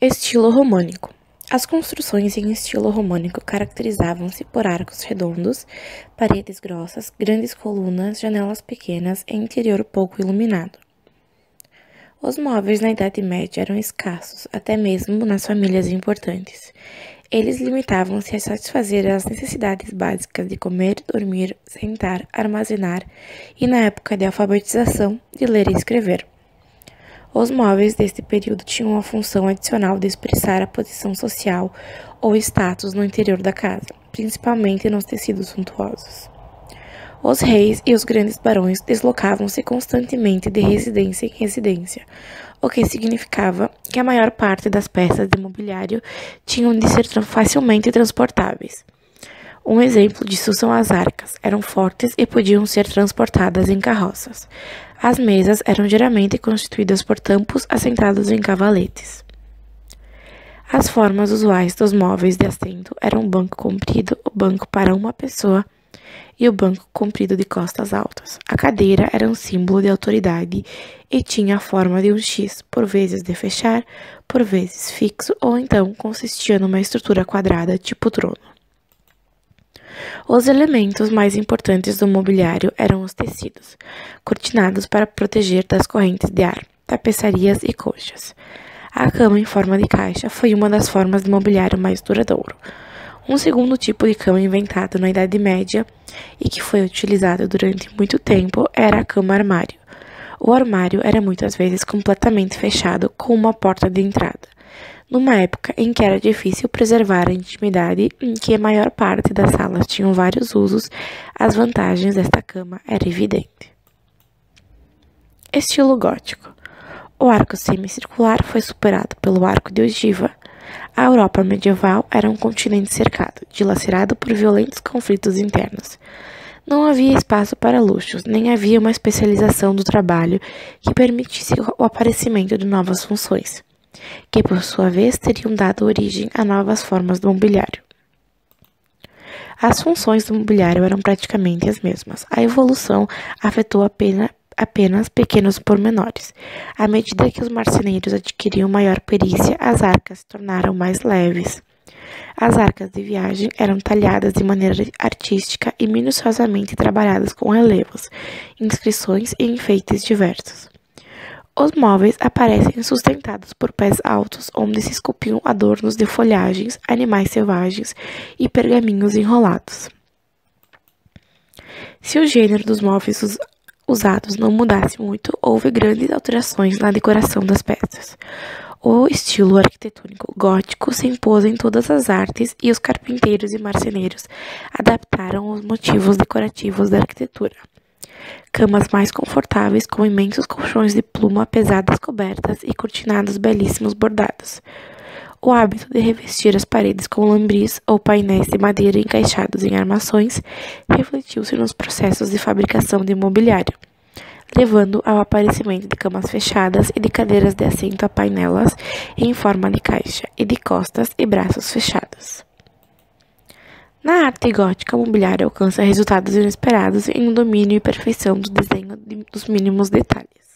Estilo românico. As construções em estilo românico caracterizavam-se por arcos redondos, paredes grossas, grandes colunas, janelas pequenas e interior pouco iluminado. Os móveis na Idade Média eram escassos, até mesmo nas famílias importantes. Eles limitavam-se a satisfazer as necessidades básicas de comer, dormir, sentar, armazenar e, na época de alfabetização, de ler e escrever. Os móveis deste período tinham a função adicional de expressar a posição social ou status no interior da casa, principalmente nos tecidos suntuosos. Os reis e os grandes barões deslocavam-se constantemente de residência em residência, o que significava que a maior parte das peças de mobiliário tinham de ser facilmente transportáveis. Um exemplo disso são as arcas. Eram fortes e podiam ser transportadas em carroças. As mesas eram geralmente constituídas por tampos assentados em cavaletes. As formas usuais dos móveis de assento eram o banco comprido, o banco para uma pessoa e o banco comprido de costas altas. A cadeira era um símbolo de autoridade e tinha a forma de um X, por vezes de fechar, por vezes fixo, ou então consistia numa estrutura quadrada tipo trono. Os elementos mais importantes do mobiliário eram os tecidos, cortinados para proteger das correntes de ar, tapeçarias e colchas. A cama em forma de caixa foi uma das formas de mobiliário mais duradouro. Um segundo tipo de cama inventado na Idade Média e que foi utilizado durante muito tempo era a cama-armário. O armário era muitas vezes completamente fechado com uma porta de entrada. Numa época em que era difícil preservar a intimidade, em que a maior parte das salas tinham vários usos, as vantagens desta cama eram evidentes. Estilo gótico. O arco semicircular foi superado pelo arco de ogiva. A Europa medieval era um continente cercado, dilacerado por violentos conflitos internos. Não havia espaço para luxos, nem havia uma especialização do trabalho que permitisse o aparecimento de novas funções, que por sua vez teriam dado origem a novas formas do mobiliário. As funções do mobiliário eram praticamente as mesmas. A evolução afetou apenas pequenos pormenores. À medida que os marceneiros adquiriam maior perícia, as arcas se tornaram mais leves. As arcas de viagem eram talhadas de maneira artística e minuciosamente trabalhadas com relevos, inscrições e enfeites diversos. Os móveis aparecem sustentados por pés altos, onde se esculpiam adornos de folhagens, animais selvagens e pergaminhos enrolados. Se o gênero dos móveis usados não mudasse muito, houve grandes alterações na decoração das peças. O estilo arquitetônico gótico se impôs em todas as artes e os carpinteiros e marceneiros adaptaram os motivos decorativos da arquitetura. Camas mais confortáveis com imensos colchões de pluma, pesadas cobertas e cortinados belíssimos bordados. O hábito de revestir as paredes com lambris ou painéis de madeira encaixados em armações refletiu-se nos processos de fabricação de mobiliário, levando ao aparecimento de camas fechadas e de cadeiras de assento a painelas em forma de caixa e de costas e braços fechados. Na arte gótica, o mobiliário alcança resultados inesperados em um domínio e perfeição do desenho dos mínimos detalhes.